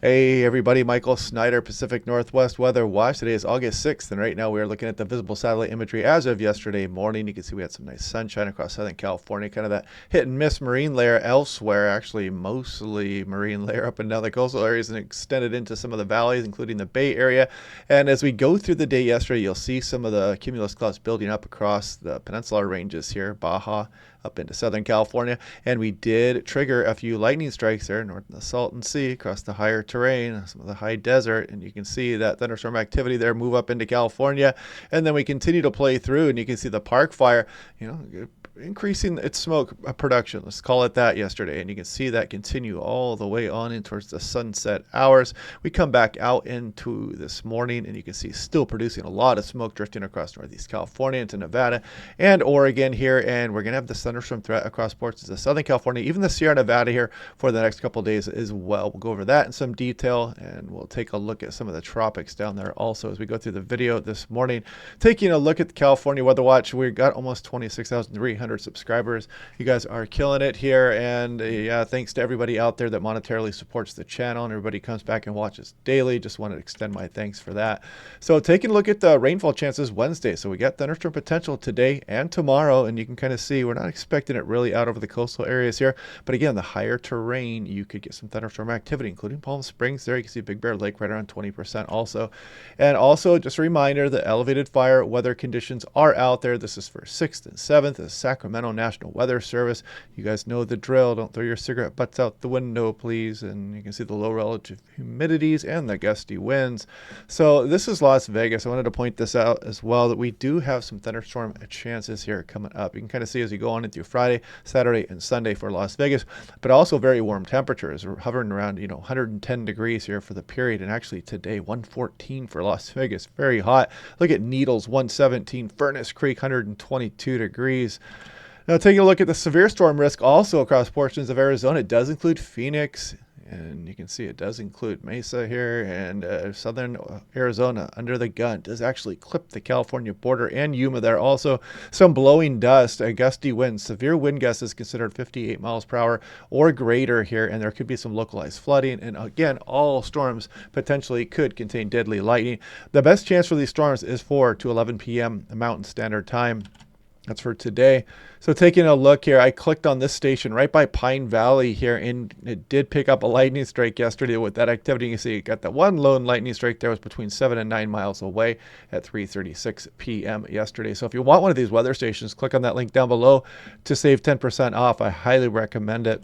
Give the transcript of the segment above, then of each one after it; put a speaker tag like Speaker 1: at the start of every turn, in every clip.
Speaker 1: Hey everybody, Michael Snyder, Pacific Northwest Weather Watch. Today is August 6th, and right now we are looking at the visible satellite imagery as of yesterday morning. You can see we had some nice sunshine across Southern California, kind of that hit and miss marine layer elsewhere, actually mostly marine layer up and down the coastal areas and extended into some of the valleys, including the Bay Area. And as we go through the day yesterday, you'll see some of the cumulus clouds building up across the peninsular ranges here, Baja, up into Southern California, and we did trigger a few lightning strikes there north of the Salton Sea across the higher terrain, some of the high desert, and you can see that thunderstorm activity there move up into California, and then we continue to play through, and you can see the Park Fire, increasing its smoke production, let's call it that, yesterday, and you can see that continue all the way on in towards the sunset hours. We come back out into this morning, and you can see still producing a lot of smoke drifting across Northeast California into Nevada and Oregon here, and we're going to have the thunderstorm threat across portions of Southern California, even the Sierra Nevada here for the next couple of days as well. We'll go over that in some detail, and we'll take a look at some of the tropics down there also as we go through the video this morning. Taking a look at the California Weather Watch, we got almost 26,300 subscribers. You guys are killing it here, and thanks to everybody out there that monetarily supports the channel, and everybody comes back and watches daily. Just wanted to extend my thanks for that. So taking a look at the rainfall chances Wednesday. So we got thunderstorm potential today and tomorrow, and you can kind of see we're not expecting it really out over the coastal areas here, but again, the higher terrain, you could get some thunderstorm activity, including Palm Springs there. You can see Big Bear Lake right around 20% also. And also just a reminder that elevated fire weather conditions are out there. This is for 6th and 7th, the Sacramento National Weather Service. You guys know the drill. Don't throw your cigarette butts out the window, please. And you can see the low relative humidities and the gusty winds. So this is Las Vegas. I wanted to point this out as well, that we do have some thunderstorm chances here coming up. You can kind of see as you go on into Friday, Saturday, and Sunday for Las Vegas, but also very warm temperatures. We're hovering around 110 degrees here for the period, and actually today 114 for Las Vegas, very hot. Look at Needles 117, Furnace Creek 122 degrees. Now taking a look at the severe storm risk also across portions of Arizona, it does include Phoenix, and you can see it does include Mesa here, and southern Arizona under the gun. It does actually clip the California border and Yuma there. Also some blowing dust, gusty winds, severe wind gusts is considered 58 miles per hour or greater here, and there could be some localized flooding. And again, all storms potentially could contain deadly lightning. The best chance for these storms is 4 to 11 p.m. Mountain Standard Time. That's for today. So taking a look here, I clicked on this station right by Pine Valley here, and it did pick up a lightning strike yesterday with that activity. You can see it got that one lone lightning strike there, was between 7 and 9 miles away at 3:36 p.m. yesterday. So if you want one of these weather stations, click on that link down below to save 10% off. I highly recommend it.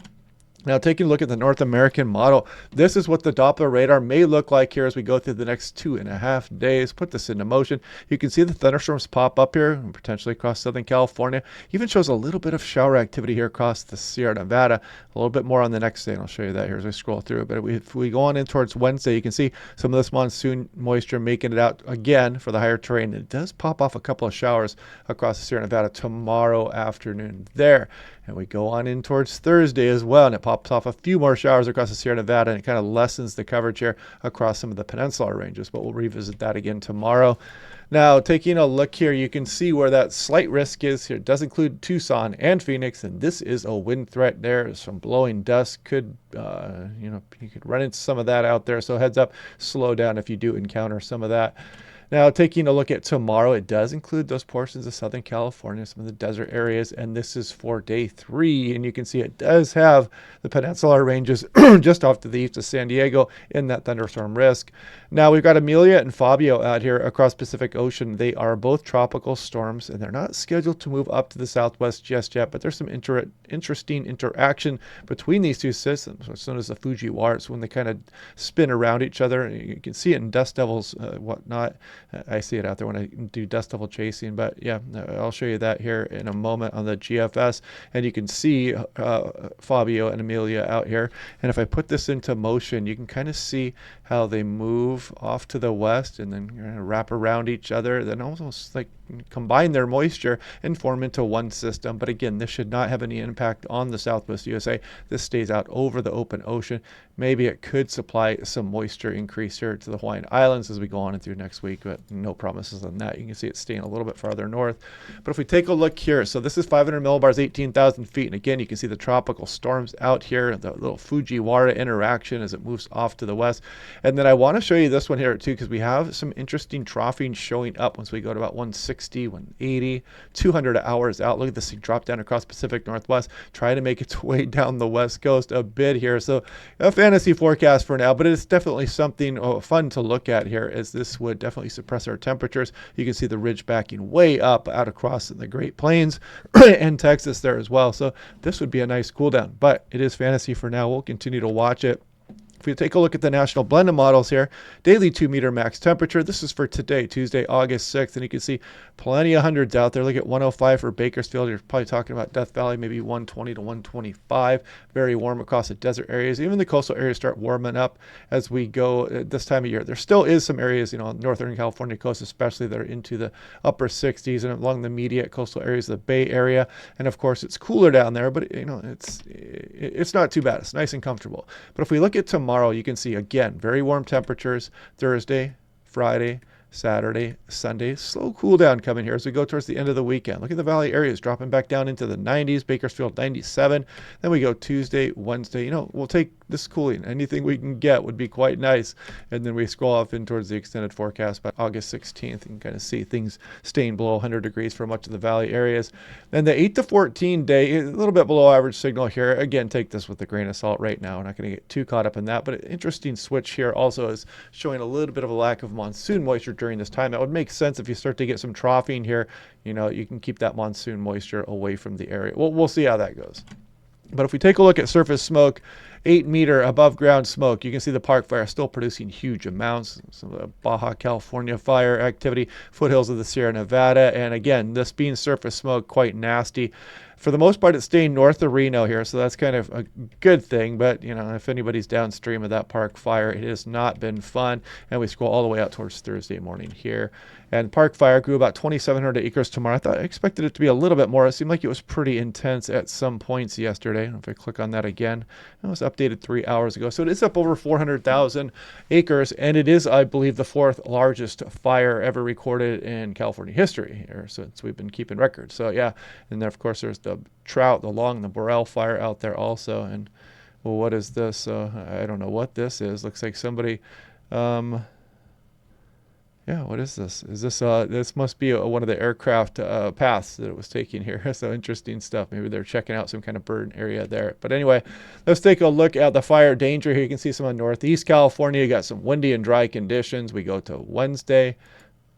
Speaker 1: Now, taking a look at the North American model, this is what the Doppler radar may look like here as we go through the next 2.5 days. Put this into motion. You can see the thunderstorms pop up here, and potentially across Southern California. Even shows a little bit of shower activity here across the Sierra Nevada. A little bit more on the next day, and I'll show you that here as I scroll through. But if we go on in towards Wednesday, you can see some of this monsoon moisture making it out again for the higher terrain. It does pop off a couple of showers across the Sierra Nevada tomorrow afternoon there. And we go on in towards Thursday as well, and it pops off a few more showers across the Sierra Nevada, and it kind of lessens the coverage here across some of the peninsular ranges, but we'll revisit that again tomorrow. Now, taking a look here, you can see where that slight risk is here. It does include Tucson and Phoenix, and this is a wind threat there. Some blowing dust could, you could run into some of that out there, so heads up, slow down if you do encounter some of that. Now, taking a look at tomorrow, it does include those portions of Southern California, some of the desert areas, and this is for day 3. And you can see it does have the peninsular ranges just off to the east of San Diego in that thunderstorm risk. Now, we've got Amelia and Fabio out here across Pacific Ocean. They are both tropical storms, and they're not scheduled to move up to the southwest just yet, but there's some interesting interaction between these two systems. As soon as the Fujiwara, when they kind of spin around each other, you can see it in dust devils, whatnot. I see it out there when I do dust devil chasing, but yeah, I'll show you that here in a moment on the GFS, and you can see Fabio and Amelia out here. And if I put this into motion, you can kind of see how they move off to the west and then wrap around each other, then almost like combine their moisture and form into one system. But again, this should not have any impact on the southwest USA. This stays out over the open ocean. Maybe it could supply some moisture increase here to the Hawaiian Islands as we go on and through next week, but no promises on that. You can see it staying a little bit farther north. But if we take a look here, so this is 500 millibars, 18,000 feet. And again, you can see the tropical storms out here, the little Fujiwara interaction as it moves off to the west. And then I want to show you this one here too, because we have some interesting troughing showing up once we go to about 160, 180, 200 hours out. Look at this thing drop down across Pacific Northwest, trying to make its way down the west coast a bit here. So a fantasy forecast for now, but it's definitely something fun to look at here, as this would definitely suppress our temperatures. You can see the ridge backing way up out across the Great Plains and Texas there as well. So this would be a nice cool down, but it is fantasy for now. We'll continue to watch it. If we take a look at the national blended models here, daily 2-meter max temperature. This is for today, Tuesday, August 6th. And you can see plenty of hundreds out there. Look at 105 for Bakersfield. You're probably talking about Death Valley, maybe 120 to 125. Very warm across the desert areas. Even the coastal areas start warming up as we go this time of year. There still is some areas, northern California coast especially, that are into the upper 60s and along the immediate coastal areas of the Bay Area. And of course, it's cooler down there, but it's not too bad. It's nice and comfortable. But if we look at tomorrow, you can see, again, very warm temperatures Thursday, Friday, Saturday, Sunday. Slow cool down coming here as we go towards the end of the weekend. Look at the valley areas dropping back down into the 90s. Bakersfield 97. Then we go Tuesday, Wednesday. We'll take this cooling. Anything we can get would be quite nice. And then we scroll off in towards the extended forecast by August 16th. You can kind of see things staying below 100 degrees for much of the valley areas. Then the 8 to 14 day, a little bit below average signal here. Again, take this with a grain of salt right now. We're not going to get too caught up in that. But an interesting switch here also is showing a little bit of a lack of monsoon moisture during this time. That would make sense if you start to get some troughing here. You can keep that monsoon moisture away from the area. We'll see how that goes. But if we take a look at surface smoke, 8-meter above ground smoke, you can see the Park Fire still producing huge amounts. Some of the Baja California fire activity, foothills of the Sierra Nevada, and again, this being surface smoke, quite nasty. For the most part, it's staying north of Reno here, so that's kind of a good thing. But, if anybody's downstream of that Park Fire, it has not been fun. And we scroll all the way out towards Thursday morning here. And Park Fire grew about 2,700 acres tomorrow. I expected it to be a little bit more. It seemed like it was pretty intense at some points yesterday. If I click on that again, it was updated 3 hours ago. So it is up over 400,000 acres, and it is, I believe, the 4th largest fire ever recorded in California history here since we've been keeping records. So yeah, and then of course there's the Trout, the Long, the Borel fire out there also. And well, what is this? I don't know what this is. Looks like somebody. Yeah, what is this? Is this this must be one of the aircraft paths that it was taking here. So interesting stuff. Maybe they're checking out some kind of burn area there. But anyway, let's take a look at the fire danger here. You can see some in Northeast California. You got some windy and dry conditions. We go to Wednesday,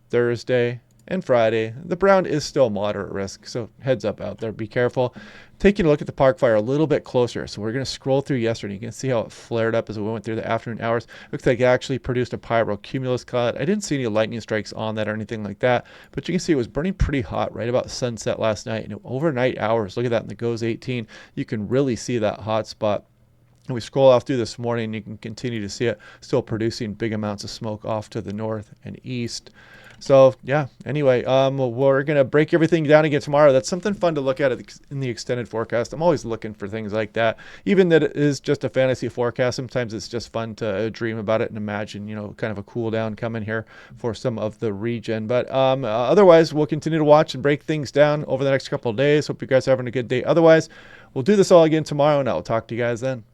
Speaker 1: Thursday, and Friday. The brown is still moderate risk, so heads up out there. Be careful. Taking a look at the Park Fire a little bit closer. So we're going to scroll through yesterday. You can see how it flared up as we went through the afternoon hours. Looks like it actually produced a pyrocumulus cloud. I didn't see any lightning strikes on that or anything like that, but you can see it was burning pretty hot right about sunset last night. And overnight hours, look at that in the GOES 18. You can really see that hot spot. And we scroll off through this morning, and you can continue to see it still producing big amounts of smoke off to the north and east. So yeah, anyway, we're going to break everything down again tomorrow. That's something fun to look at in the extended forecast. I'm always looking for things like that. Even that it is just a fantasy forecast, sometimes it's just fun to dream about it and imagine, kind of a cool down coming here for some of the region. But otherwise, we'll continue to watch and break things down over the next couple of days. Hope you guys are having a good day. Otherwise, we'll do this all again tomorrow, and I'll talk to you guys then.